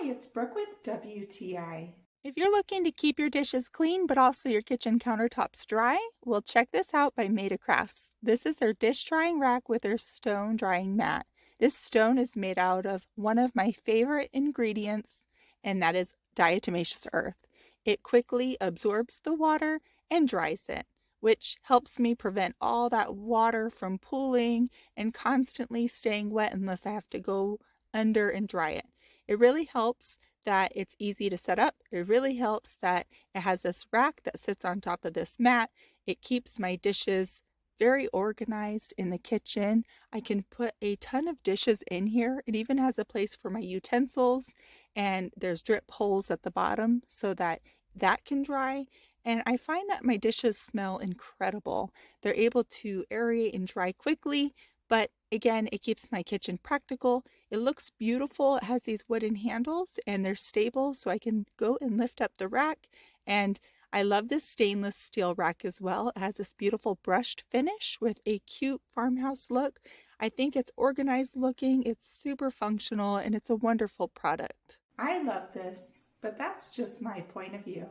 it's Brooke with WTI. If you're looking to keep your dishes clean but also your kitchen countertops dry, well, check this out by Metacrafts. This is their dish drying rack with their stone drying mat. This stone is made out of one of my favorite ingredients, and that is diatomaceous earth. It quickly absorbs the water and dries it, which helps me prevent all that water from pooling and constantly staying wet unless I have to go under and dry it. It really helps that it's easy to set up. It really helps that it has this rack that sits on top of this mat. It keeps my dishes very organized in the kitchen. I can put a ton of dishes in here. It even has a place for my utensils, and there's drip holes at the bottom so that that can dry. And I find that my dishes smell incredible. They're able to aerate and dry quickly, but again, it keeps my kitchen practical. It looks beautiful. It has these wooden handles and they're stable, so I can go and lift up the rack. And I love this stainless steel rack as well. It has this beautiful brushed finish with a cute farmhouse look. I think it's organized looking, it's super functional, and it's a wonderful product. I love this, but that's just my point of view.